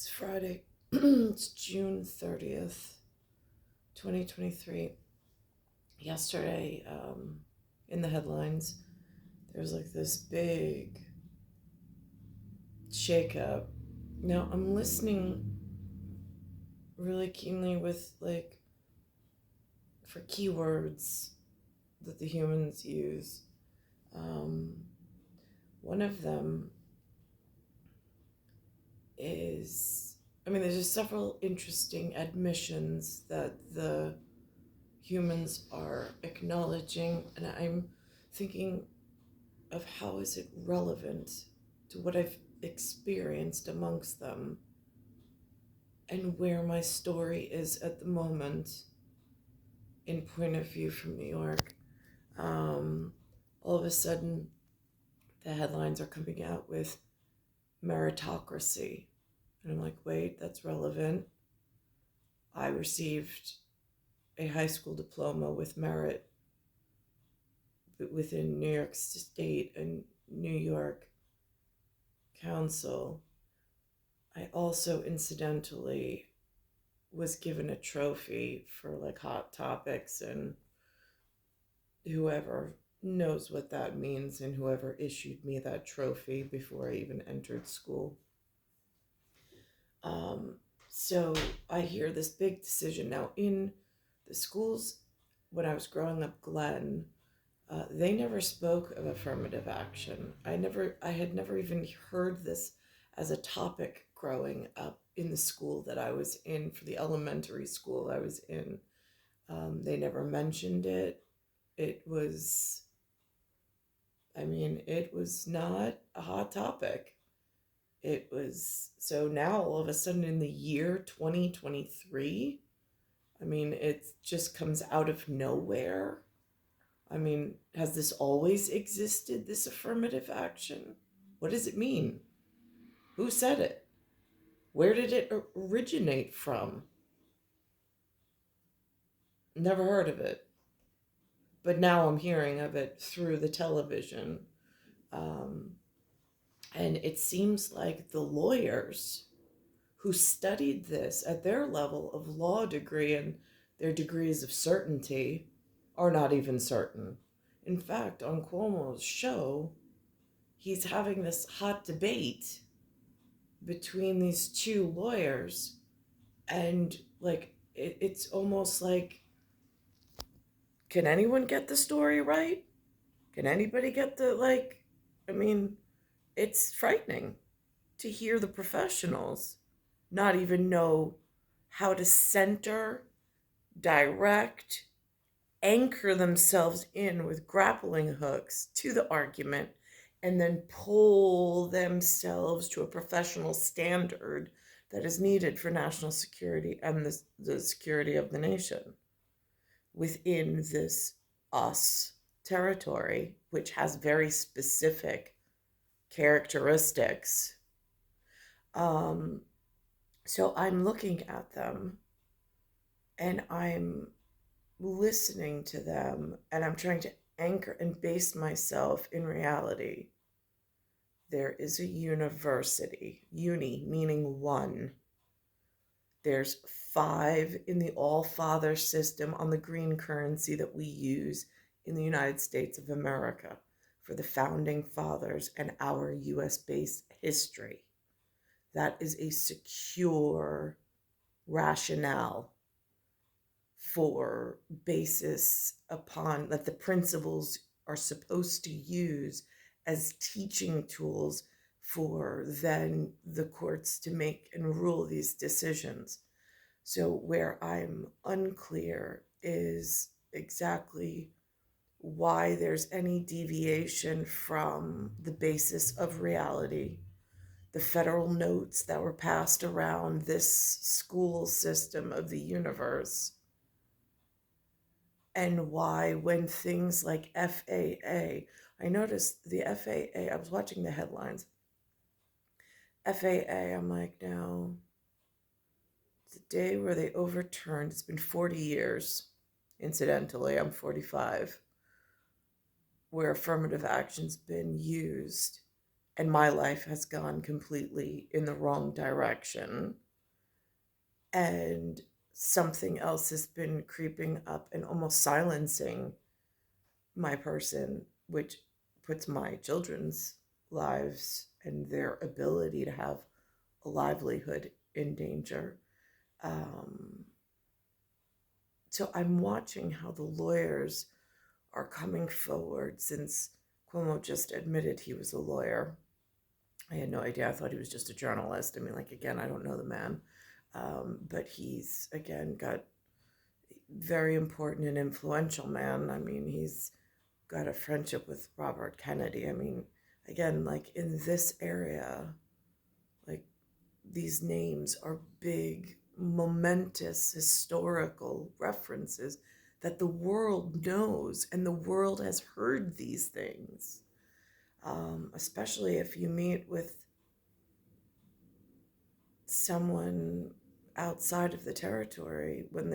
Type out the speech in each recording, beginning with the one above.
It's Friday. It's June 30th, 2023. Yesterday, in the headlines, there was like this big shakeup. Now, I'm listening really keenly with for keywords that the humans use. Um, One of them is, there's just several interesting admissions that the humans are acknowledging, and I'm thinking of how is it relevant to what I've experienced amongst them and where my story is at the moment in point of view from New York. All of a sudden, the headlines are coming out with meritocracy. And I'm like, wait, that's relevant. I received a high school diploma with merit within New York State and New York Council. I also incidentally was given a trophy for like hot topics, and whoever knows what that means and whoever issued me that trophy before I even entered school. So I hear this big decision now in the schools. When I was growing up, Glenn, they never spoke of affirmative action. I had never even heard this as a topic growing up in the school that I was in, for the elementary school I was in. They never mentioned it. It was, it was not a hot topic. It was, so now all of a sudden in the year 2023, it just comes out of nowhere. Has this always existed, this affirmative action? What does it mean? Who said it? Where did it originate from? Never heard of it. But now I'm hearing of it through the television. And it seems like the lawyers who studied this at their level of law degree and their degrees of certainty are not even certain. In fact, on Cuomo's show, he's having this hot debate between these two lawyers, and it's almost like, can anyone get the story right? Can anybody get it's frightening to hear the professionals not even know how to center, direct, anchor themselves in with grappling hooks to the argument, and then pull themselves to a professional standard that is needed for national security and the security of the nation within this us territory, which has very specific characteristics. So I'm looking at them and I'm listening to them, and I'm trying to anchor and base myself in reality. There is a university, uni meaning one. There's 5 in the all-father system on the green currency that we use in the United States of America for the founding fathers and our US-based history. That is a secure rationale for basis upon that the principles are supposed to use as teaching tools for then the courts to make and rule these decisions. So where I'm unclear is exactly why there's any deviation from the basis of reality, the federal notes that were passed around this school system of the universe, and why when things like FAA, I noticed the FAA, I was watching the headlines, FAA, I'm like, no, the day where they overturned, it's been 40 years, incidentally, I'm 45, where affirmative action's been used and my life has gone completely in the wrong direction, and something else has been creeping up and almost silencing my person, which puts my children's lives and their ability to have a livelihood in danger. Um, so I'm watching how the lawyers are coming forward, since Cuomo just admitted he was a lawyer. I had no idea. I thought he was just a journalist. I mean, like, again, I don't know the man. But he's, again, got very important and influential man. I mean, he's got a friendship with Robert Kennedy. I mean, again, like in this area, like these names are big, momentous, historical references that the world knows, and the world has heard these things. Especially if you meet with someone outside of the territory, when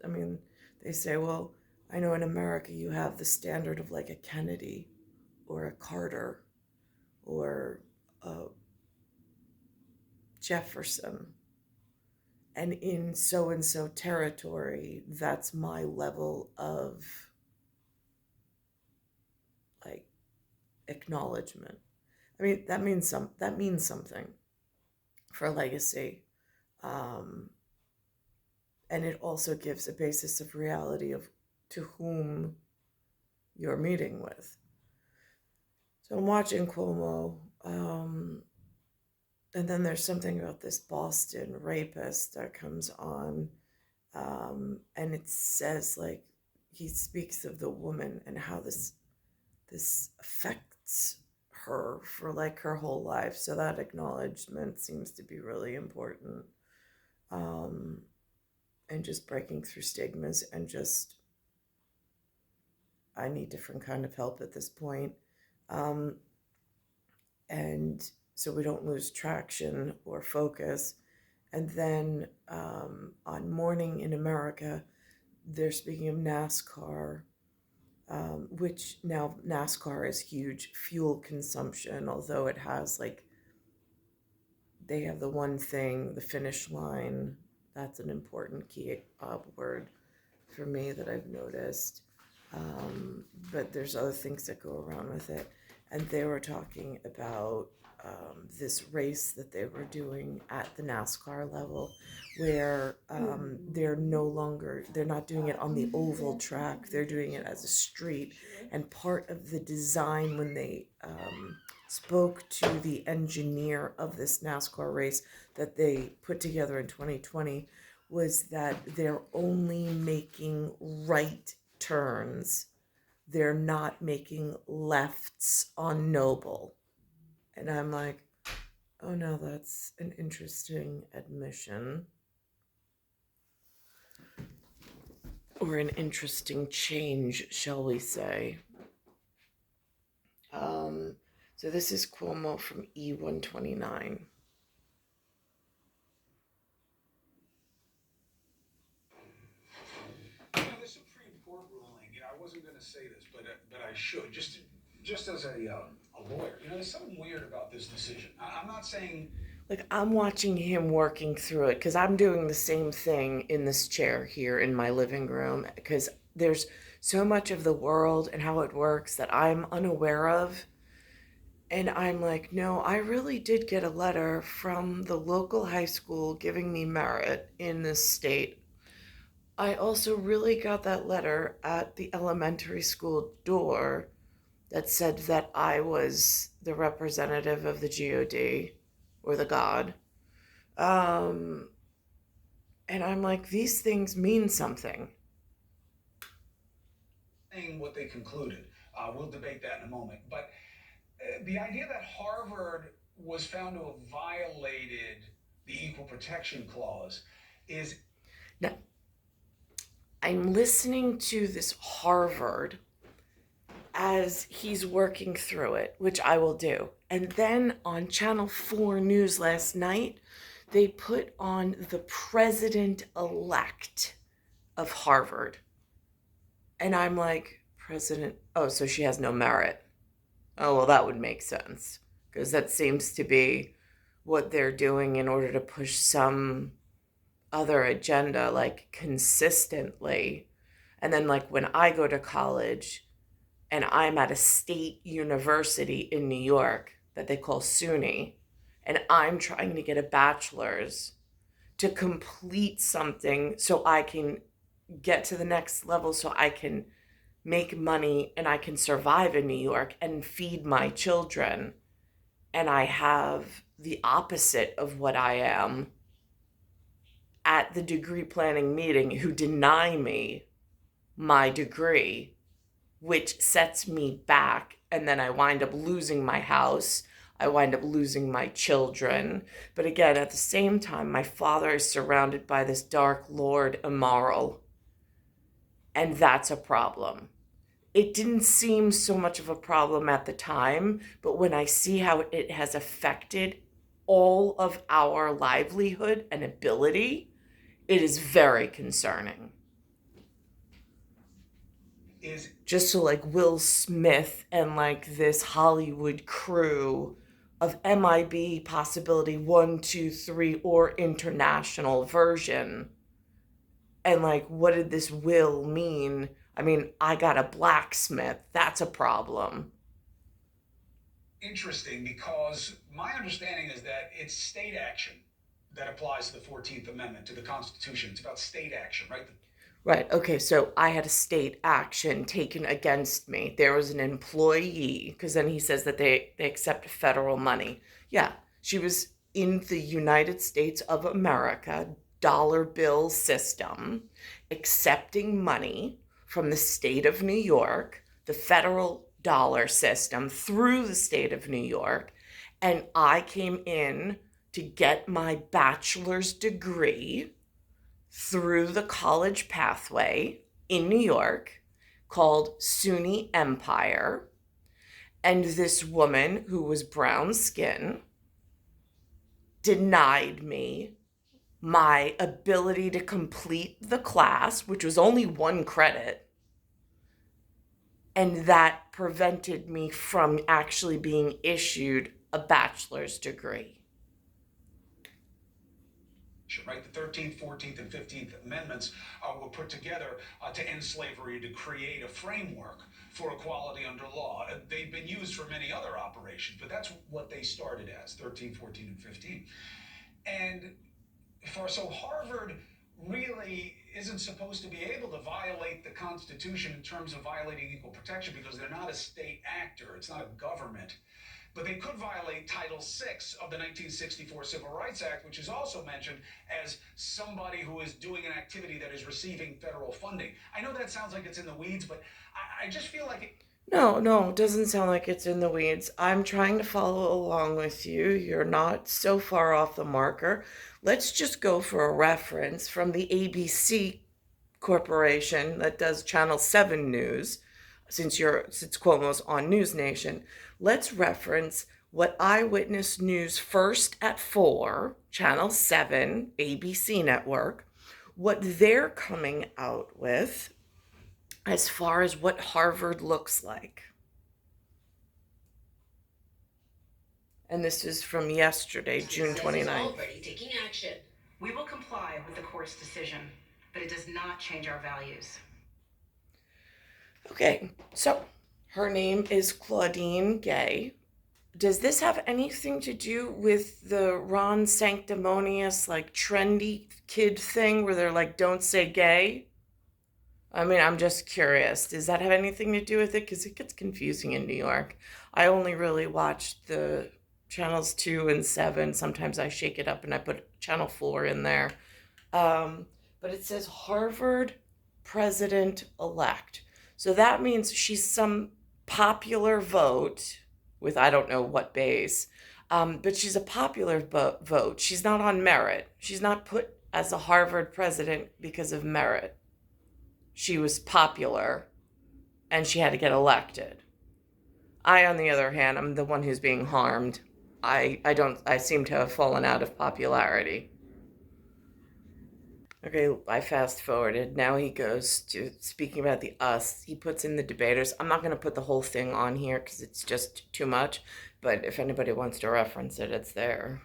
I mean, they say, well, I know in America you have the standard of like a Kennedy or a Carter or a Jefferson. And in so and so territory, that's my level of like acknowledgement. I mean, that means something for legacy. Um, and it also gives a basis of reality of to whom you're meeting with. So I'm watching Cuomo, and then there's something about this Boston rapist that comes on, and it says like he speaks of the woman and how this affects her for like her whole life. So that acknowledgement seems to be really important, um, and just breaking through stigmas and just I need different kind of help at this point. Um, and so we don't lose traction or focus. And then on Morning in America, they're speaking of NASCAR, which now NASCAR is huge fuel consumption, although it has like, they have the one thing, the finish line. That's an important key word for me that I've noticed. Um, but there's other things that go around with it. And they were talking about this race that they were doing at the NASCAR level, where they're not doing it on the oval track, they're doing it as a street. And part of the design, when they spoke to the engineer of this NASCAR race that they put together in 2020, was that they're only making right turns. They're not making lefts on Noble. And I'm like, oh no, that's an interesting admission. Or an interesting change, shall we say. Um, so this is Cuomo from E129. The Supreme Court ruling. I wasn't going to say this, but I should just as a lawyer. There's something weird about this decision. I'm not saying Like, I'm watching him working through it because I'm doing the same thing in this chair here in my living room because there's so much of the world and how it works that I'm unaware of. And I'm like, no, I really did get a letter from the local high school giving me merit in this state. I also really got that letter at the elementary school door that said that I was the representative of the God or the God. Um, and I'm like, these things mean something. saying what they concluded. We'll debate that in a moment. But the idea that Harvard was found to have violated the Equal Protection Clause is Now, I'm listening to this Harvard as he's working through it, which I will do. And then on Channel 4 News last night, they put on the president elect of Harvard. And I'm like, President, oh, so she has no merit. Oh, well, that would make sense. because that seems to be what they're doing in order to push some other agenda, like consistently. And then, like, when I go to college and I'm at a state university in New York that they call SUNY, and I'm trying to get a bachelor's to complete something so I can get to the next level, so I can make money and I can survive in New York and feed my children. And I have the opposite of what I am at the degree planning meeting who deny me my degree, which sets me back. And then I wind up losing my house. I wind up losing my children. But again, at the same time, my father is surrounded by this dark lord immoral. And that's a problem. It didn't seem so much of a problem at the time, but when I see how it has affected all of our livelihood and ability, it is very concerning. Is Just so, like, Will Smith and like this Hollywood crew of MIB possibility 1, 2, 3 or international version. And like, what did this will mean? I mean, I got a blacksmith. That's a problem. interesting because my understanding is that it's state action that applies to the 14th Amendment to the Constitution. It's about state action, right? Right. Okay. So I had a state action taken against me. There was an employee, because then he says that they accept federal money. Yeah. She was in the United States of America dollar bill system, accepting money from the state of New York, the federal dollar system through the state of New York. And I came in to get my bachelor's degree through the college pathway in New York called SUNY Empire. And this woman who was brown skin denied me my ability to complete the class, which was only 1 credit. And that prevented me from actually being issued a bachelor's degree. Right? The 13th, 14th, and 15th Amendments were put together to end slavery, to create a framework for equality under law. They've been used for many other operations, but that's what they started as 13, 14, and 15. And so Harvard really isn't supposed to be able to violate the Constitution in terms of violating equal protection because they're not a state actor, it's not a government. But they could violate Title VI of the 1964 Civil Rights Act, which is also mentioned as somebody who is doing an activity that is receiving federal funding. I know that sounds like it's in the weeds, but I just feel like it. No, it doesn't sound like it's in the weeds. I'm trying to follow along with you. You're not so far off the marker. Let's just go for a reference from the ABC corporation that does Channel 7 news, since Cuomo's on News Nation. Let's reference what Eyewitness News First at 4, Channel 7, ABC network, what they're coming out with as far as what Harvard looks like. And this is from yesterday, June 29th. Already taking action. We will comply with the court's decision, but it does not change our values. Okay, so her name is Claudine Gay. Does this have anything to do with the Ron Sanctimonious, like, trendy kid thing where they're like, don't say gay? I mean, I'm just curious. Does that have anything to do with it? Because it gets confusing in New York. I only really watch the channels 2 and 7. Sometimes I shake it up and I put channel 4 in there. But it says Harvard president-elect. So that means she's some popular vote with I don't know what base. But she's a popular vote. She's not on merit. She's not put as a Harvard president because of merit. She was popular and she had to get elected. I, on the other hand, I'm the one who's being harmed. I seem to have fallen out of popularity. Okay, I fast forwarded. Now he goes to speaking about the us. He puts in the debaters. I'm not going to put the whole thing on here because it's just too much. But if anybody wants to reference it, it's there.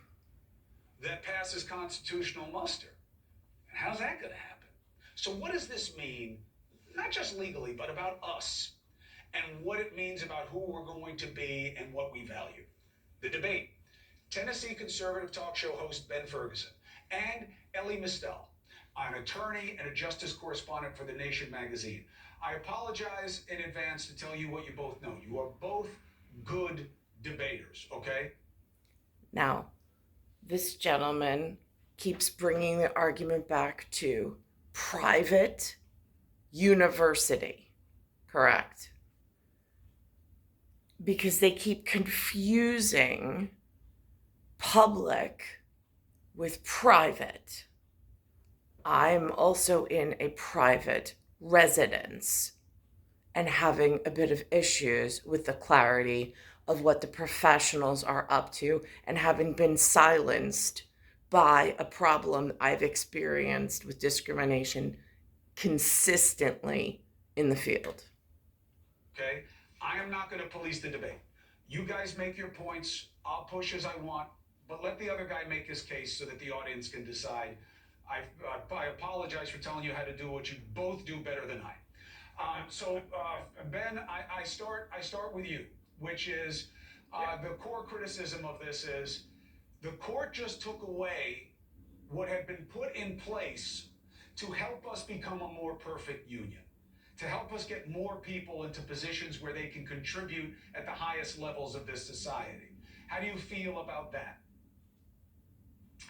That passes constitutional muster. And how's that going to happen? So, what does this mean, not just legally, but about us and what it means about who we're going to be and what we value? The debate. Tennessee conservative talk show host Ben Ferguson and Ellie Mistel, an attorney and a justice correspondent for The Nation magazine. I apologize in advance to tell you what you both know. You are both good debaters, okay? Now, this gentleman keeps bringing the argument back to private university, correct? Because they keep confusing public with private. I'm also in a private residence and having a bit of issues with the clarity of what the professionals are up to and having been silenced by a problem I've experienced with discrimination consistently in the field. Okay? I am not going to police the debate. You guys make your points. I'll push as I want, but let the other guy make his case so that the audience can decide. I apologize for telling you how to do what you both do better than I. Ben, I start with you, which is the core criticism of this is the court just took away what had been put in place to help us become a more perfect union, to help us get more people into positions where they can contribute at the highest levels of this society. How do you feel about that?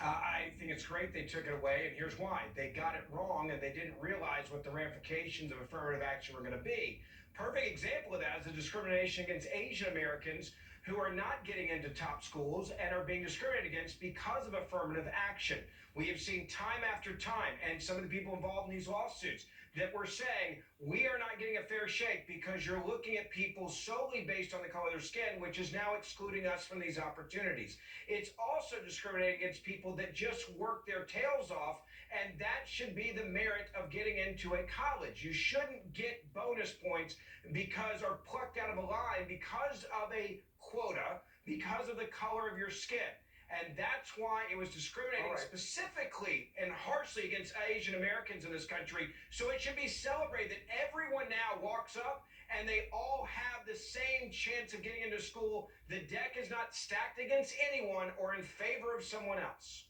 I think it's great they took it away, and here's why. They got it wrong, and they didn't realize what the ramifications of affirmative action were going to be. Perfect example of that is the discrimination against Asian Americans who are not getting into top schools and are being discriminated against because of affirmative action. We have seen time after time, and some of the people involved in these lawsuits, that we're saying we are not getting a fair shake because you're looking at people solely based on the color of their skin, which is now excluding us from these opportunities. It's also discriminating against people that just work their tails off, and that should be the merit of getting into a college. You shouldn't get bonus points because are plucked out of a line because of a quota, because of the color of your skin. And that's why it was discriminating specifically and harshly against Asian Americans in this country. So it should be celebrated that everyone now walks up and they all have the same chance of getting into school. The deck is not stacked against anyone or in favor of someone else.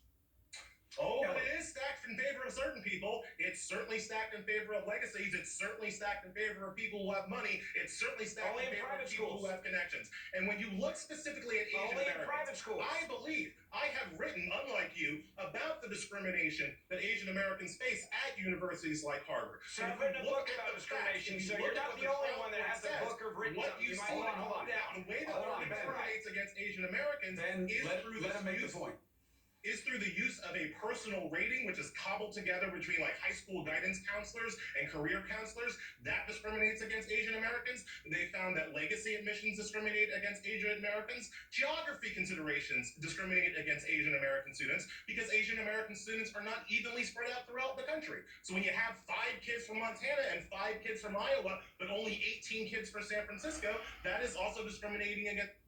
Oh, but it is stacked in favor of certain people. It's certainly stacked in favor of legacies. It's certainly stacked in favor of people who have money. It's certainly stacked in favor of people who have connections. And when you look specifically at Asian Americans, I believe I have written, unlike you, about the discrimination that Asian Americans face at universities like Harvard. So I've written a book about discrimination, so you're not the only one that has a book of written what you see, hold on. The way that it discriminates against Asian Americans is through let him make the point. Is through the use of a personal rating, which is cobbled together between like high school guidance counselors and career counselors. That discriminates against Asian Americans. They found that legacy admissions discriminate against Asian Americans. Geography considerations discriminate against Asian American students because Asian American students are not evenly spread out throughout the country. So when you have 5 kids from Montana and 5 kids from Iowa, but only 18 kids for San Francisco, that is also discriminating against.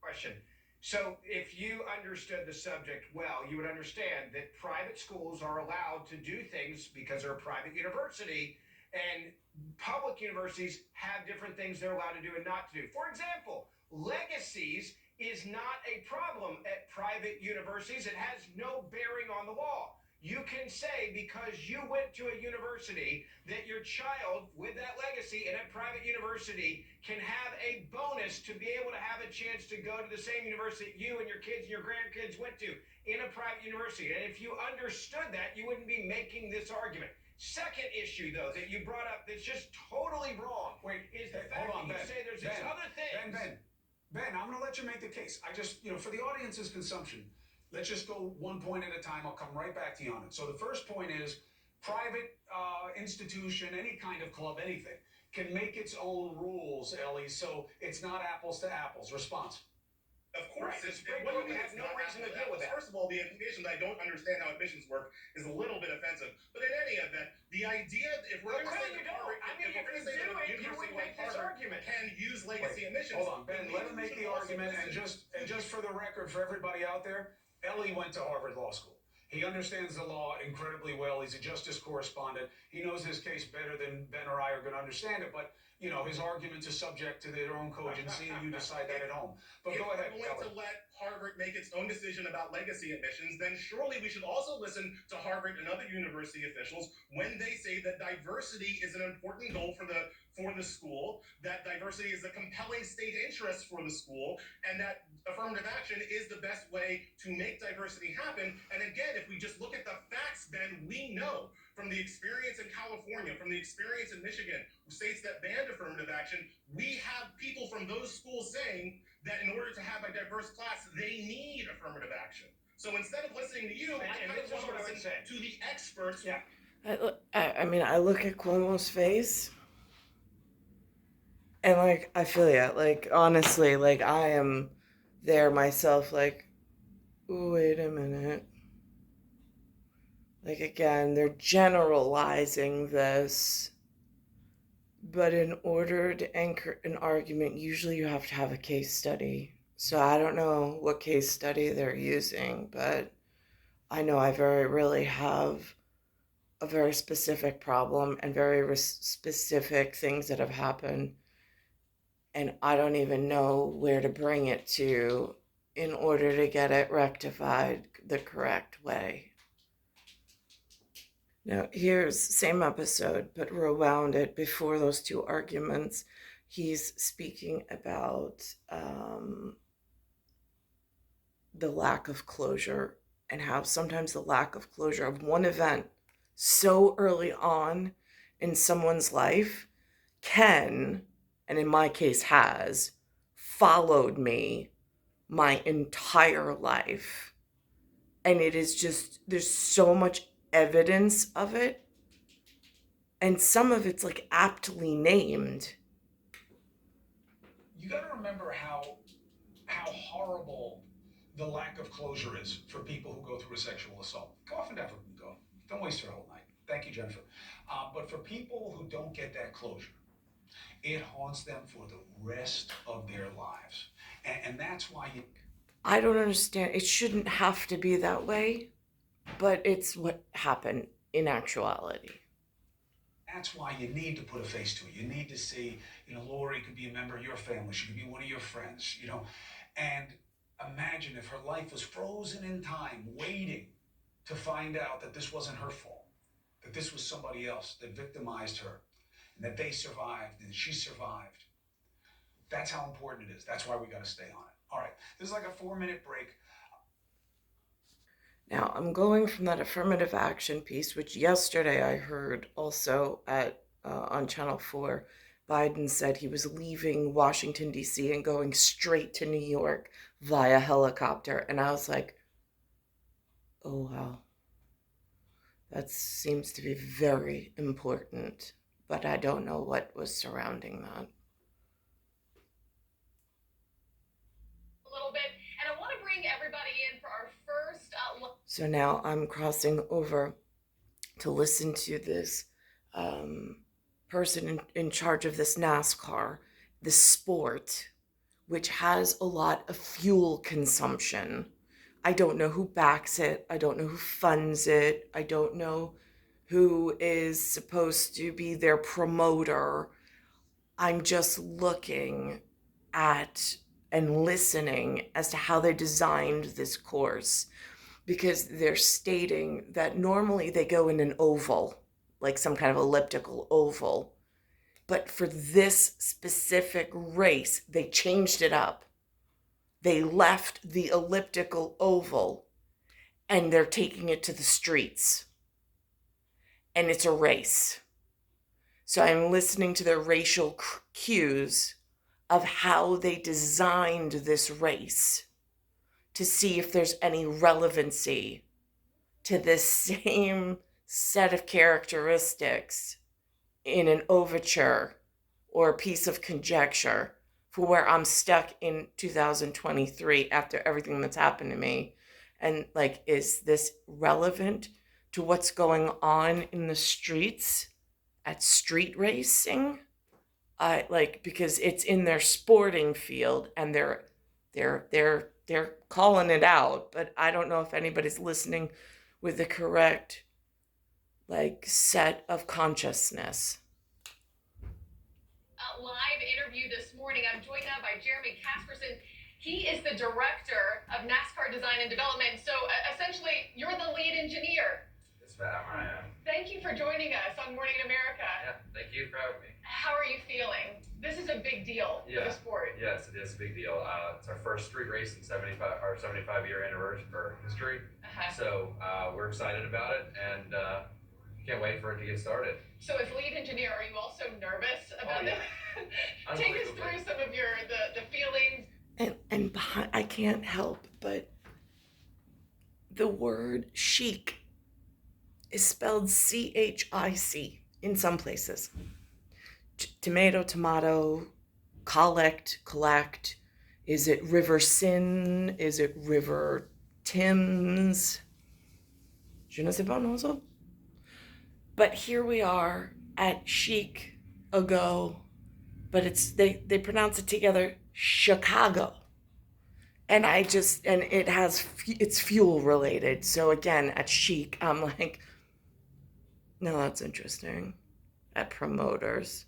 Question. So if you understood the subject well, you would understand that private schools are allowed to do things because they're a private university, and public universities have different things they're allowed to do and not to do. For example, legacies is not a problem at private universities. It has no bearing on the law. You can say because you went to a university that your child with that legacy in a private university can have a bonus to be able to have a chance to go to the same university you and your kids and your grandkids went to in a private university. And if you understood that, you wouldn't be making this argument. Second issue, though, that you brought up that's just totally wrong is the fact that you say there's these other things. Ben, I'm going to let you make the case. I just, for the audience's consumption, let's just go one point at a time. I'll come right back to you on it. So the first point is private institution, any kind of club, anything, can make its own rules, Ellie, so it's not apples to apples. Response. Of course, right. what do you mean it's no reason to deal with that? First of all, the implication that I don't understand how admissions work is a little bit offensive. But in any event, the idea, if we're going to say that Harvard, if we're going to say that a university like Harvard can use legacy admissions, hold on, Ben. Let him make the argument, and just for the record, for everybody out there, Ellie went to Harvard Law School. He understands the law incredibly well. He's a justice correspondent. He knows his case better than Ben or I are going to understand it. But you know, his arguments are subject to their own cogency, and you decide that at home. But go ahead. If we're going to let Harvard make its own decision about legacy admissions, then surely we should also listen to Harvard and other university officials when they say that diversity is an important goal for the school, that diversity is a compelling state interest for the school, and that affirmative action is the best way to make diversity happen. And again, if we just look at the facts, then we know from the experience in California, from the experience in Michigan, states that banned affirmative action, we have people from those schools saying that in order to have a diverse class, they need affirmative action. So instead of listening to you, I kind of want to listen to the experts. Yeah. I mean, I look at Cuomo's face, and like, I feel ya. Like, honestly, like, I am there myself, like, wait a minute. Like, again, they're generalizing this, but in order to anchor an argument, usually you have to have a case study. So I don't know what case study they're using, but I know I very rarely have a very specific problem and very specific things that have happened. And I don't even know where to bring it to in order to get it rectified the correct way. Now, here's same episode, but rewound it before those two arguments. He's speaking about the lack of closure and how sometimes the lack of closure of one event so early on in someone's life can, and in my case has, followed me my entire life. And it is just, there's so much evidence of it, and some of it's like aptly named. You got to remember how horrible the lack of closure is for people who go through a sexual assault. Go off and never go. Don't waste your whole night. Thank you, Jennifer. But for people who don't get that closure, it haunts them for the rest of their lives, and that's why you. I don't understand. It shouldn't have to be that way, but it's what happened in actuality. That's why you need to put a face to it. You need to see, you know, Lori could be a member of your family. She could be one of your friends, you know. And imagine if her life was frozen in time, waiting to find out that this wasn't her fault, that this was somebody else that victimized her, and that they survived and she survived. That's how important it is. That's why we got to stay on it. All right, this is like a 4-minute break. Now, I'm going from that affirmative action piece, which yesterday I heard also on Channel 4. Biden said he was leaving Washington, D.C. and going straight to New York via helicopter. And I was like, oh, wow. That seems to be very important, but I don't know what was surrounding that. A little bit, and I want to bring everybody in for our first So now I'm crossing over to listen to this person in charge of this NASCAR, this sport, which has a lot of fuel consumption. I don't know who backs it. I don't know who funds it. I don't know who is supposed to be their promoter. I'm just looking at and listening as to how they designed this course, because they're stating that normally they go in an oval, like some kind of elliptical oval. But for this specific race, they changed it up. They left the elliptical oval and they're taking it to the streets. And it's a race. So I'm listening to their racial cues of how they designed this race to see if there's any relevancy to this same set of characteristics in an overture or a piece of conjecture for where I'm stuck in 2023 after everything that's happened to me. And like, is this relevant to what's going on in the streets at street racing? I like because it's in their sporting field and they're calling it out, but I don't know if anybody's listening with the correct like set of consciousness. Live interview this morning. I'm joined now by Jeremy Casperson. He is the director of NASCAR design and development. So essentially, you're the lead engineer. Yes, ma'am, I am. Thank you for joining us on Morning in America. Yeah, thank you for having me. How are you feeling? This is a big deal for the sport. Yes, it is a big deal. It's our first street race in 75-year anniversary or history. So we're excited about it and can't wait for it to get started. So as lead engineer, are you also nervous about this? Take us through some of the feelings. And behind, I can't help but the word chic is spelled CHIC in some places. Tomato, collect. Is it River Sin? Is it River Thames? Je ne sais pas, non. But here we are at chic ago, but they pronounce it together Chicago. And it's fuel related. So again, at chic, I'm like, no, that's interesting. At promoters.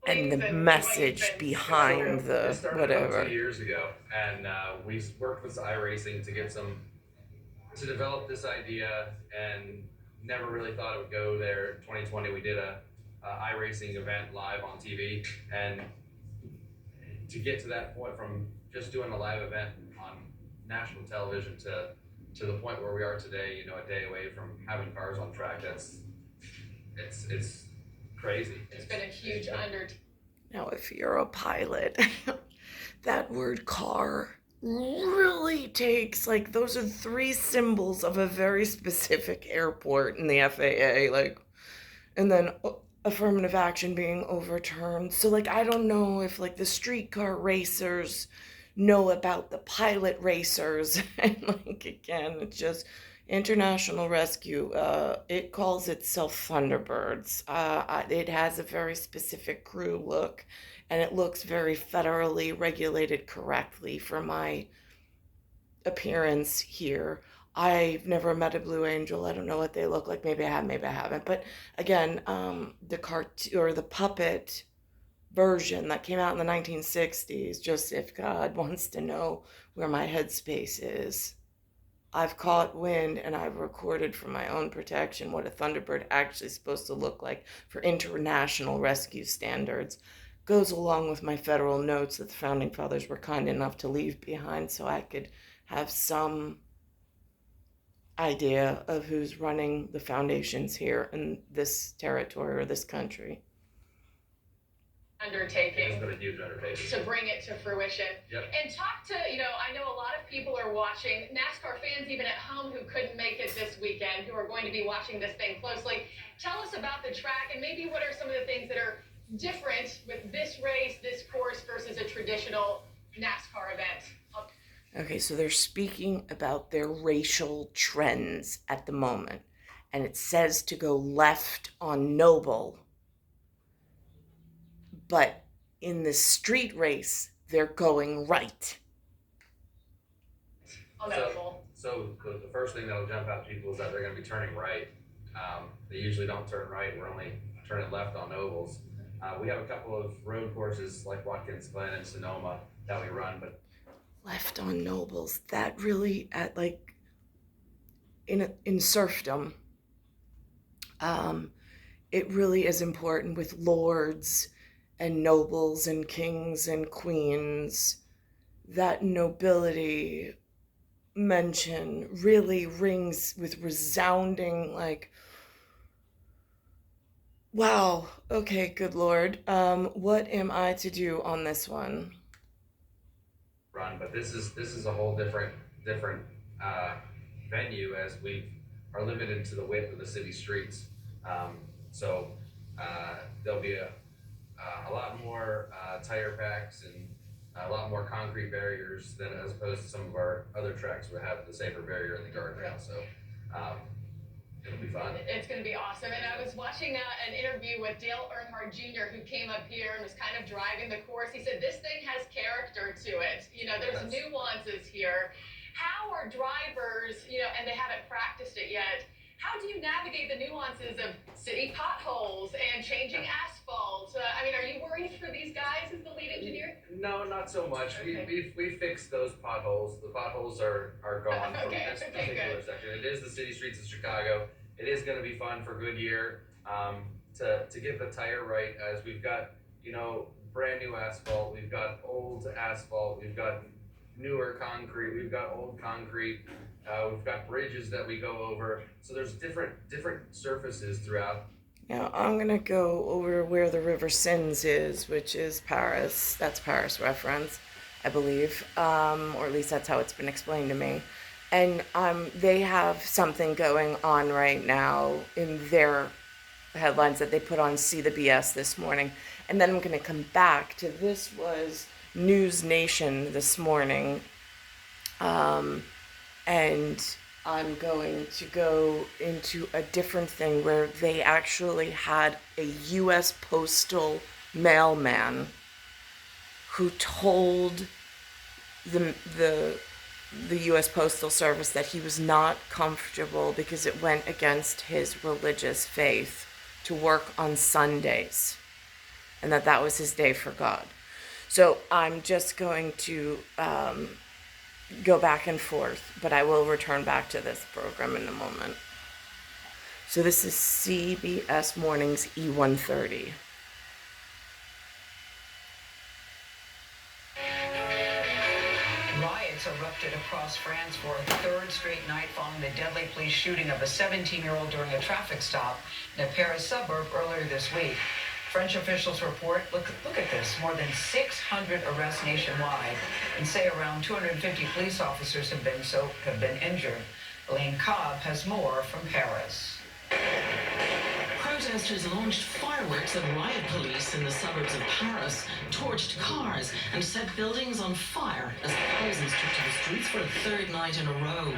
And the message behind the whatever. 2 years ago, and we worked with iRacing to develop this idea, and never really thought it would go there. 2020, we did a iRacing event live on TV, and to get to that point from just doing a live event on national television to the point where we are today, a day away from having cars on track, it's crazy. It's been a huge undertaking. Now, if you're a pilot, that word car really takes, like, those are 3 symbols of a very specific airport in the FAA, like, and then affirmative action being overturned. So, like, I don't know if, like, the streetcar racers know about the pilot racers. And, like, again, it's just International Rescue. It calls itself Thunderbirds. It has a very specific crew look, and it looks very federally regulated correctly for my appearance here. I've never met a Blue Angel. I don't know what they look like. Maybe I have, maybe I haven't. But again, the cartoon or the puppet version that came out in the 1960s, just if God wants to know where my headspace is. I've caught wind and I've recorded for my own protection what a Thunderbird actually is supposed to look like for international rescue standards. Goes along with my federal notes that the Founding Fathers were kind enough to leave behind so I could have some idea of who's running the foundations here in this territory or this country. Undertaking. It's been a huge undertaking. To bring it to fruition. Yep. And talk to, I know a lot of people are watching, NASCAR fans even at home who couldn't make it this weekend, who are going to be watching this thing closely. Tell us about the track and maybe what are some of the things that are different with this race, this course versus a traditional NASCAR event. Okay, so they're speaking about their racial trends at the moment. And it says to go left on Noble. But in the street race, they're going right. So the first thing that'll jump out to people is that they're going to be turning right. They usually don't turn right. We're only turning left on ovals. We have a couple of road courses like Watkins Glen and Sonoma that we run, but left on Nobles, that really at like in serfdom. It really is important with lords and nobles and kings and queens. That nobility mention really rings with resounding like, wow, okay, good Lord. What am I to do on this one? Run, but this is a whole different venue as we are limited to the width of the city streets. So there'll be a a lot more tire packs and a lot more concrete barriers than as opposed to some of our other tracks would have the safer barrier in the guardrail. So um, it'll be fun. It's going to be awesome. And I was watching an interview with Dale Earnhardt Jr., who came up here and was kind of driving the course. He said, this thing has character to it. You know, there's nuances here. How are drivers, you know, and they haven't practiced it yet, how do you navigate the nuances of city potholes and changing asphalt? I mean, are you worried for these guys as the lead engineer? No, not so much. Okay. We fixed those potholes. The potholes are gone from Okay, this okay, particular good. section. It is the city streets of Chicago. It is going to be fun for Goodyear to get the tire right, as we've got, you know, brand new asphalt. We've got old asphalt. We've got newer concrete. We've got old concrete. We've got bridges that we go over. So there's different surfaces throughout. Now I'm gonna go over where the River Sins is, which is Paris. That's Paris reference, I believe, or at least that's how it's been explained to me. And they have something going on right now in their headlines that they put on See the BS this morning. And then I'm gonna come back to this was News Nation this morning. And I'm going to go into a different thing where they actually had a U.S. postal mailman who told the U.S. Postal Service that he was not comfortable because it went against his religious faith to work on Sundays, and that was his day for God. So I'm just going to go back and forth, but I will return back to this program in a moment. So this is CBS Mornings E130. Riots erupted across France for a third straight night following the deadly police shooting of a 17-year-old during a traffic stop in a Paris suburb earlier this week. French officials report, look at this, more than 600 arrests nationwide, and say around 250 police officers have been injured. Elaine Cobb has more from Paris. Protesters launched fireworks at riot police in the suburbs of Paris, torched cars, and set buildings on fire as thousands took to the streets for a third night in a row.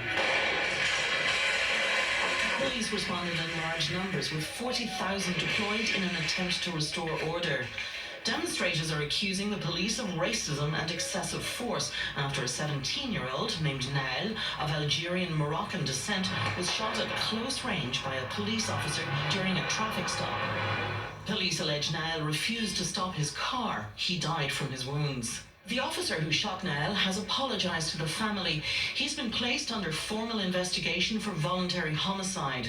Police responded in large numbers, with 40,000 deployed in an attempt to restore order. Demonstrators are accusing the police of racism and excessive force after a 17-year-old named Nael of Algerian-Moroccan descent was shot at close range by a police officer during a traffic stop. Police allege Nael refused to stop his car. He died from his wounds. The officer who shot Nael has apologized to the family. He's been placed under formal investigation for voluntary homicide.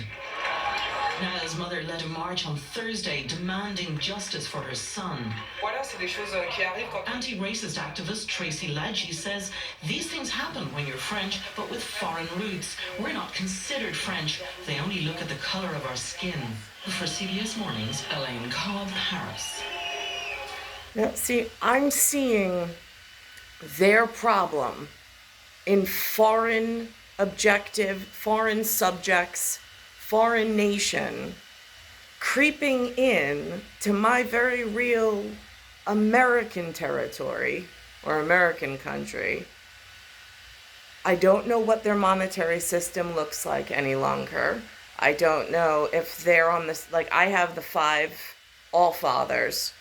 Nael's mother led a march on Thursday demanding justice for her son. Anti-racist activist Tracy Ladji says these things happen when you're French, but with foreign roots. We're not considered French. They only look at the color of our skin. For CBS Mornings, Elaine Cobb, Paris. Now, see, I'm seeing their problem in foreign objective, foreign subjects, foreign nation creeping in to my very real American territory or American country. I don't know what their monetary system looks like any longer. I don't know if they're on this, like I have the 5 All-Fathers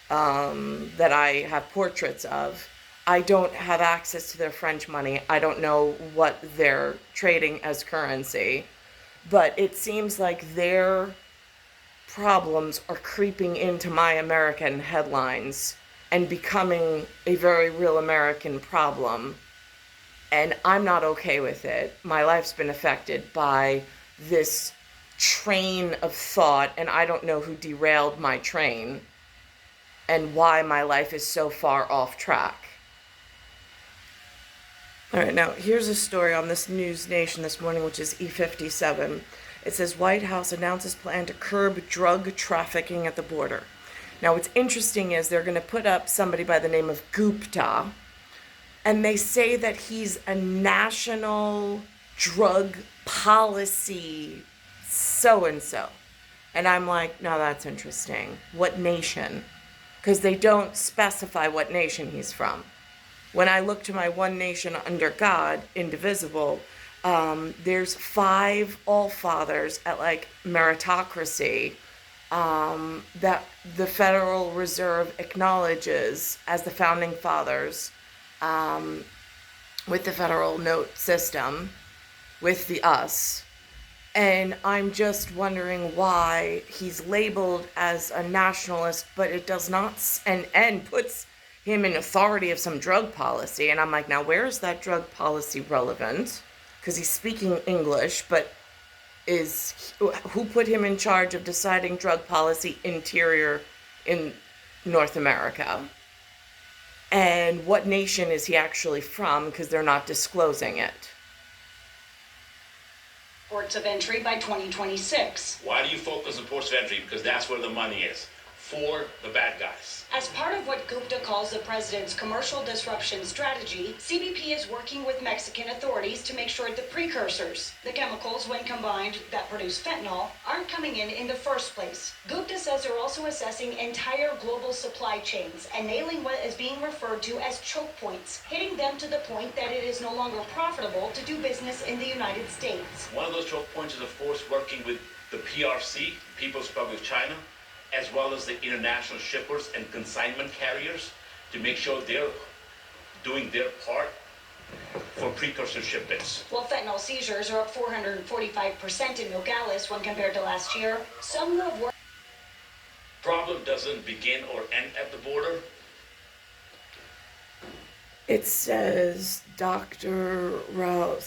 that I have portraits of. I don't have access to their French money. I don't know what they're trading as currency. But it seems like their problems are creeping into my American headlines and becoming a very real American problem. And I'm not okay with it. My life's been affected by this train of thought, and I don't know who derailed my train and why my life is so far off track. All right, now here's a story on this News Nation this morning, which is E57. It says White House announces plan to curb drug trafficking at the border. Now, what's interesting is they're going to put up somebody by the name of Gupta, and they say that he's a national drug policy so-and-so. And I'm like, no, that's interesting. What nation? because they don't specify what nation he's from. When I look to my one nation under God, indivisible, there's 5 all-fathers at like meritocracy that the Federal Reserve acknowledges as the founding fathers with the federal note system, with the us. And I'm just wondering why he's labeled as a nationalist, but it does not, and puts him in authority of some drug policy. And I'm like, now where is that drug policy relevant? Because he's speaking English, but who put him in charge of deciding drug policy interior in North America? And what nation is he actually from? Because they're not disclosing it. Ports of entry by 2026. Why do you focus on ports of entry? Because that's where the money is, for the bad guys. As part of what Gupta calls the president's commercial disruption strategy, CBP is working with Mexican authorities to make sure the precursors, the chemicals when combined that produce fentanyl, aren't coming in the first place. Gupta says they're also assessing entire global supply chains and nailing what is being referred to as choke points, hitting them to the point that it is no longer profitable to do business in the United States. One of those choke points is, of course, working with the PRC, People's Republic of China, as well as the international shippers and consignment carriers, to make sure they're doing their part for precursor shipments. While fentanyl seizures are up 445% in Nogales when compared to last year, some who have worked... Problem doesn't begin or end at the border. It says Dr. Rahul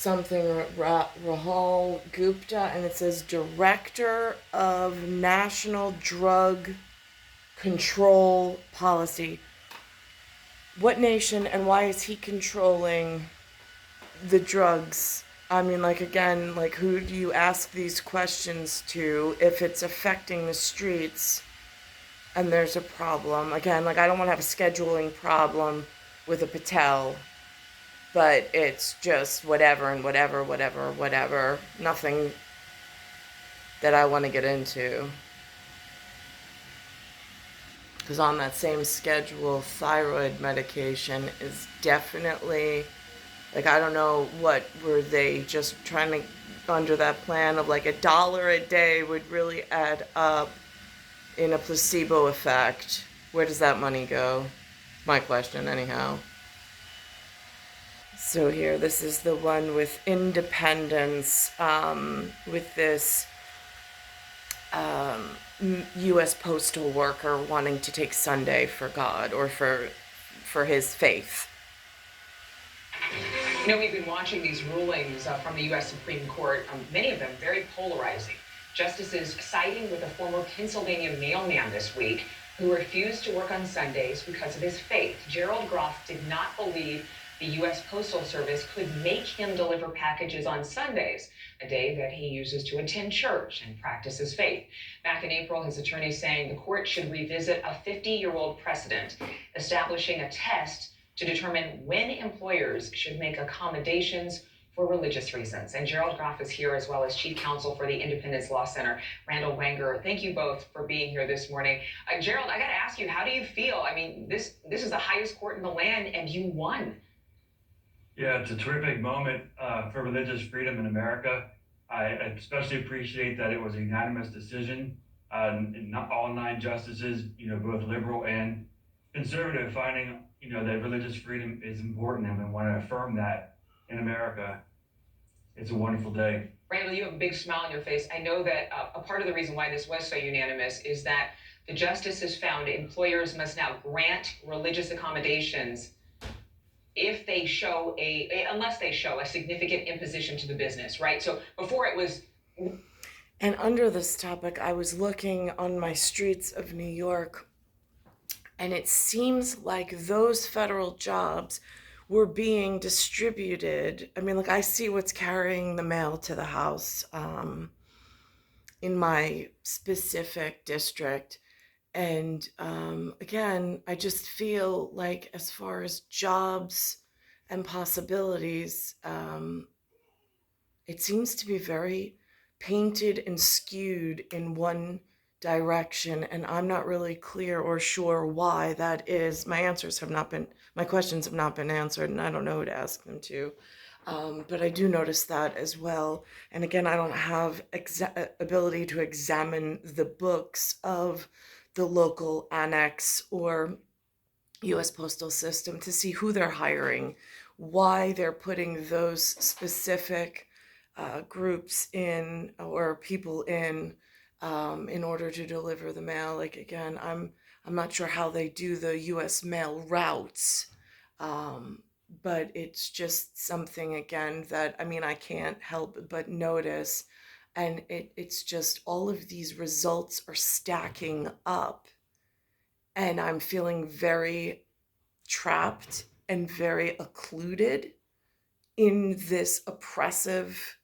Gupta, and it says Director of National Drug Control Policy. What nation and why is he controlling the drugs? I mean, like, again, like, who do you ask these questions to if it's affecting the streets and there's a problem? Again, like, I don't want to have a scheduling problem with a Patel, but it's just whatever and whatever. Nothing that I want to get into. Because on that same schedule, thyroid medication is definitely, like, I don't know, what were they just trying to, under that plan of like $1 a day would really add up in a placebo effect. Where does that money go? My question, anyhow. So here, this is the one with independence, with this U.S. postal worker wanting to take Sunday for God or for his faith. You know, we've been watching these rulings from the U.S. Supreme Court, many of them very polarizing. Justices siding with a former Pennsylvania mailman this week who refused to work on Sundays because of his faith. Gerald Groff did not believe the U.S. Postal Service could make him deliver packages on Sundays, a day that he uses to attend church and practice his faith. Back in April, his attorney saying the court should revisit a 50-year-old precedent, establishing a test to determine when employers should make accommodations for religious reasons. And Gerald Groff is here, as well as Chief Counsel for the Independence Law Center, Randall Wenger. Thank you both for being here this morning. Gerald, I got to ask you, how do you feel? I mean, this is the highest court in the land, and you won. Yeah, it's a terrific moment for religious freedom in America. I especially appreciate that it was a unanimous decision. Not all 9 justices, both liberal and conservative, finding, that religious freedom is important, and we want to affirm that in America. It's a wonderful day. Randall, you have a big smile on your face. I know that a part of the reason why this was so unanimous is that the justices found employers must now grant religious accommodations if they show unless they show a significant imposition to the business, right? So before it was... And under this topic, I was looking on my streets of New York, and it seems like those federal jobs were being distributed. I mean, like, I see what's carrying the mail to the house in my specific district. And again, I just feel like as far as jobs and possibilities, it seems to be very painted and skewed in one direction, and I'm not really clear or sure why that is. My questions have not been answered, and I don't know who to ask them to. But I do notice that as well. And again, I don't have ability to examine the books of the local annex or US Postal System to see who they're hiring, why they're putting those specific groups in or people in order to deliver the mail. Like again, I'm not sure how they do the US mail routes. But it's just something again that I can't help but notice. And it's just all of these results are stacking up. And I'm feeling very trapped and very occluded in this oppressive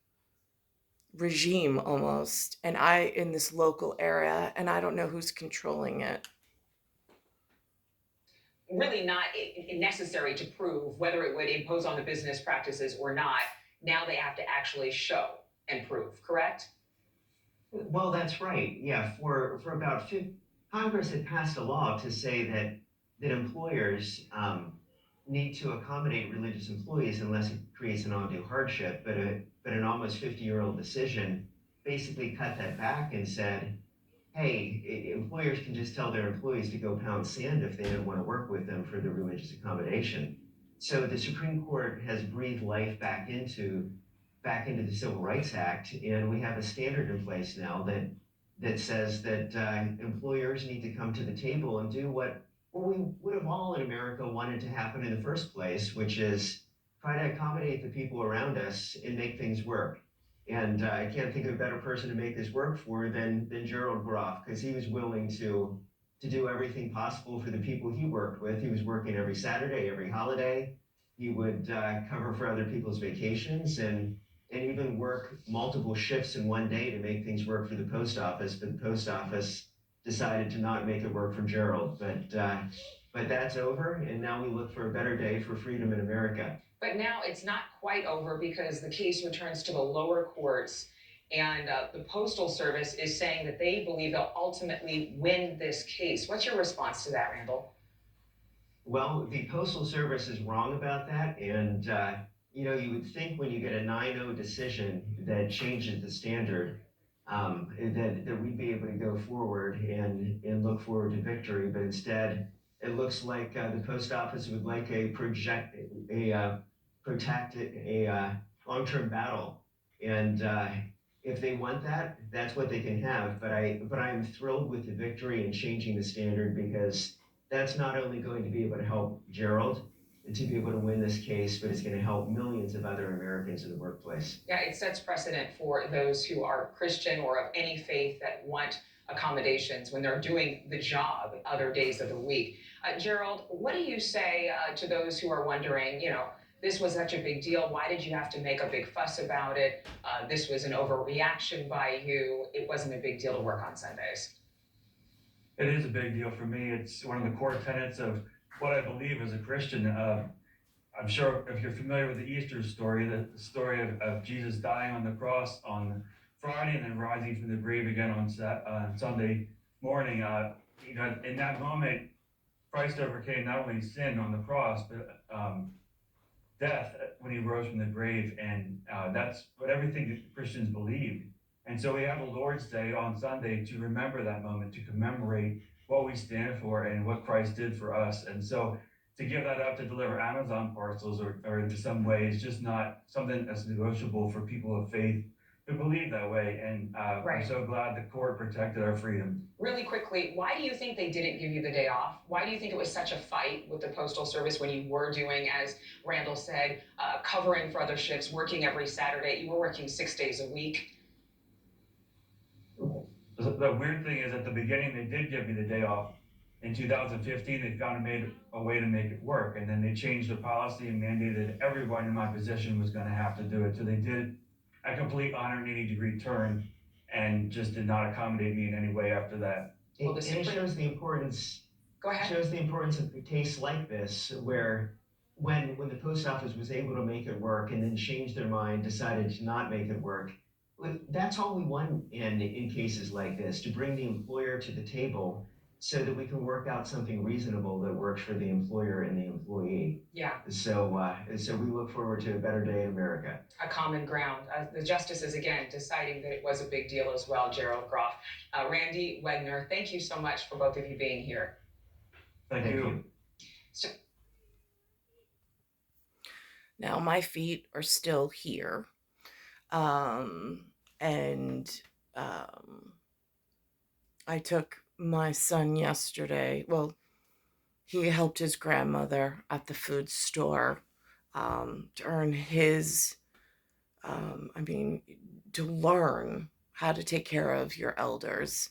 regime almost. And in this local area, and I don't know who's controlling it. Really not necessary to prove whether it would impose on the business practices or not. Now they have to actually show and prove, correct? Well, that's right. Yeah, for about 50, Congress had passed a law to say that employers need to accommodate religious employees unless it creates an undue hardship. But an almost 50-year-old decision basically cut that back and said, hey, employers can just tell their employees to go pound sand if they don't want to work with them for the religious accommodation. So the Supreme Court has breathed life back into the Civil Rights Act, and we have a standard in place now that says that employers need to come to the table and do what we would have all in America wanted to happen in the first place, which is try to accommodate the people around us and make things work. And I can't think of a better person to make this work for than Gerald Groff, because he was willing to do everything possible for the people he worked with. He was working every Saturday, every holiday. He would cover for other people's vacations and even work multiple shifts in one day to make things work for the post office. But the post office decided to not make it work for Gerald. But that's over, and now we look for a better day for freedom in America. But now it's not quite over because the case returns to the lower courts, and the Postal Service is saying that they believe they'll ultimately win this case. What's your response to that, Randall? Well, the Postal Service is wrong about that, and you would think when you get a 9-0 decision that changes the standard, that we'd be able to go forward and look forward to victory, but instead it looks like the post office would like a protracted long-term battle, and if they want that, that's what they can have. But I'm thrilled with the victory and changing the standard, because that's not only going to be able to help Gerald and to be able to win this case, but it's going to help millions of other Americans in the workplace. Yeah, it sets precedent for those who are Christian or of any faith that want accommodations when they're doing the job other days of the week. Gerald, what do you say to those who are wondering, this was such a big deal. Why did you have to make a big fuss about it? This was an overreaction by you. It wasn't a big deal to work on Sundays. It is a big deal for me. It's one of the core tenets of what I believe as a Christian. I'm sure if you're familiar with the Easter story, the story of Jesus dying on the cross on Friday and then rising from the grave again on Sunday morning. In that moment, Christ overcame not only sin on the cross, but death when he rose from the grave. And that's what everything that Christians believe. And so we have a Lord's Day on Sunday to remember that moment, to commemorate what we stand for and what Christ did for us. And so to give that up to deliver Amazon parcels or in some way is just not something that's negotiable for people of faith who believe that way. And Right. I'm so glad the court protected our freedom. Really quickly, why do you think they didn't give you the day off? Why do you think it was such a fight with the Postal Service when you were doing, as Randall said, covering for other shifts, working every Saturday? You were working 6 days a week. The weird thing is, at the beginning, they did give me the day off. In 2015, they found a way to make it work, and then they changed the policy and mandated everyone in my position was going to have to do it. So they did a complete 180-degree turn and just did not accommodate me in any way after that. Well, And it shows the importance. Go ahead. Shows the importance of a case like this, where when the post office was able to make it work and then changed their mind, decided to not make it work, That's all we want in cases like this, to bring the employer to the table so that we can work out something reasonable that works for the employer and the employee. Yeah, So we look forward to a better day in America. a common ground. The justices, again, deciding that it was a big deal as well, Gerald Groff. Randy Wegner, thank you so much for both of you being here. Thank Thank you. you. So, Now my feet are still here. And I took my son yesterday. Well, he helped his grandmother at the food store to earn his, to learn how to take care of your elders.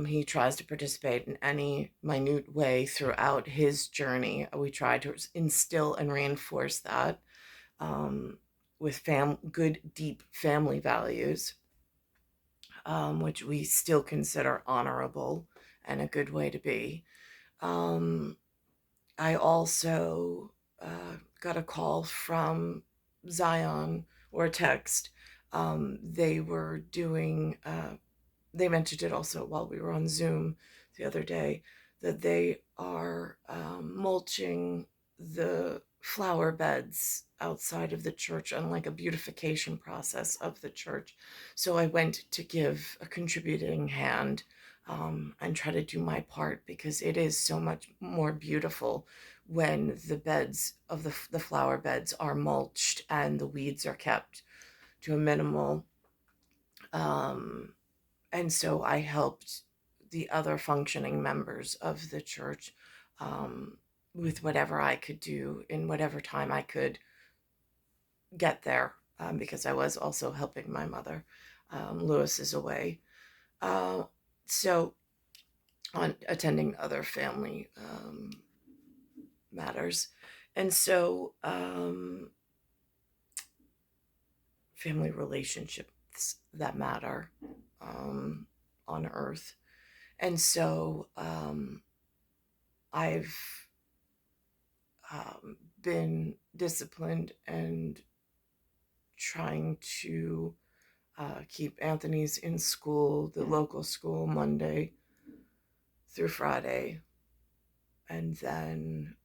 He tries to participate in any minute way throughout his journey. We try to instill and reinforce that with good, deep family values, which we still consider honorable and a good way to be. I also got a call from Zion, or a text. They were doing, they mentioned it also while we were on Zoom the other day, that they are mulching the flower beds outside of the church on like a beautification process of the church. So I went to give a contributing hand and try to do my part, because it is so much more beautiful when the beds of the flower beds are mulched and the weeds are kept to a minimal. And so I helped the other functioning members of the church with whatever I could do in whatever time I could get there, because I was also helping my mother. Lewis is away. So on attending other family matters. And so family relationships that matter on earth. And so I've been disciplined and trying to keep Anthony's in school, the local school, Monday through Friday. And then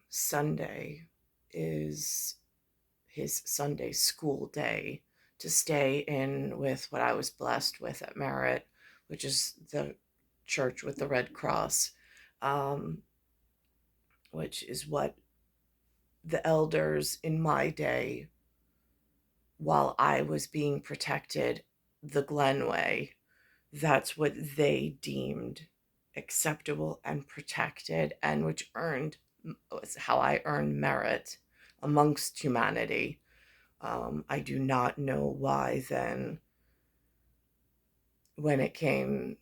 Sunday is his Sunday school day, to stay in with what I was blessed with at Merritt, which is the church with the Red Cross, which is what the elders in my day, while I was being protected the Glen way, that's what they deemed acceptable and protected, and which was how I earned merit amongst humanity. I do not know why then, when it came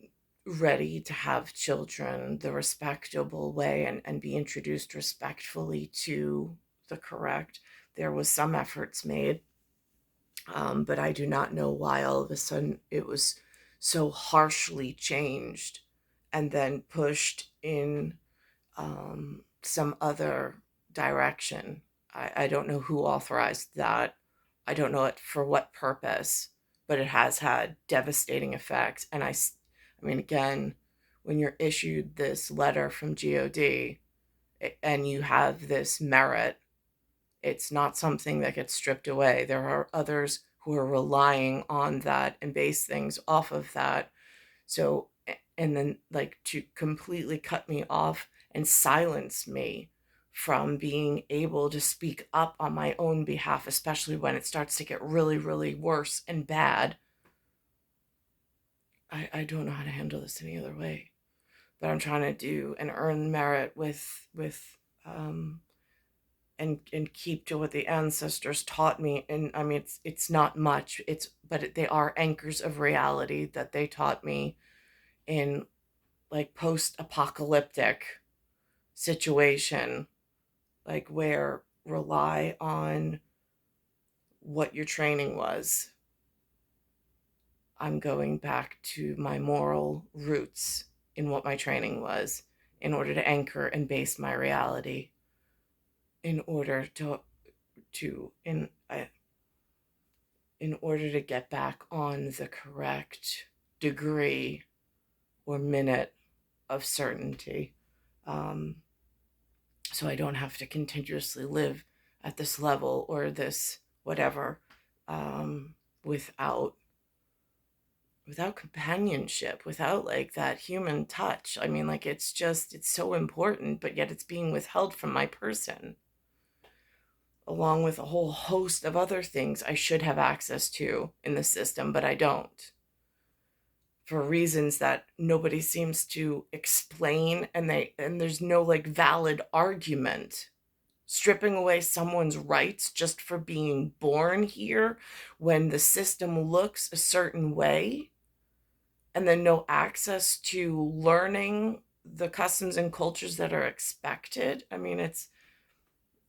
ready to have children the respectable way and be introduced respectfully to the correct, there was some efforts made. But I do not know why all of a sudden it was so harshly changed and then pushed in some other direction. I don't know who authorized that. I don't know it for what purpose, but it has had devastating effects. And I mean, again, when you're issued this letter from GOD and you have this merit, it's not something that gets stripped away. There are others who are relying on that and base things off of that. So, and then like to completely cut me off and silence me from being able to speak up on my own behalf, especially when it starts to get really, really worse and bad. I don't know how to handle this any other way, but I'm trying to do and earn merit with and keep to what the ancestors taught me. And I mean, it's not much, but they are anchors of reality that they taught me in like post-apocalyptic situation, like where rely on what your training was. I'm going back to my moral roots in what my training was, in order to anchor and base my reality, in order to in order to get back on the correct degree or minute of certainty. So I don't have to continuously live at this level or this whatever, without companionship, without like that human touch. I mean, like, it's so important, but yet it's being withheld from my person, along with a whole host of other things I should have access to in the system, but I don't, for reasons that nobody seems to explain, and there's no like valid argument. Stripping away someone's rights just for being born here when the system looks a certain way, and then no access to learning the customs and cultures that are expected. I mean, it's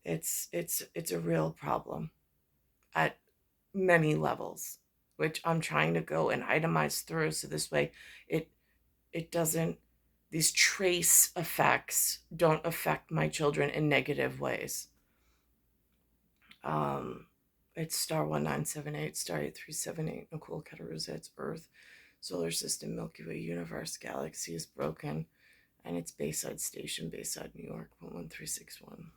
a real problem at many levels, which I'm trying to go and itemize through, so this way it doesn't, these trace effects don't affect my children in negative ways. It's star 1978, star 8378, Nicole, Cattaruzza. It's Earth, solar system, Milky Way, universe, galaxy is broken, and it's Bayside Station, Bayside, New York, 11361.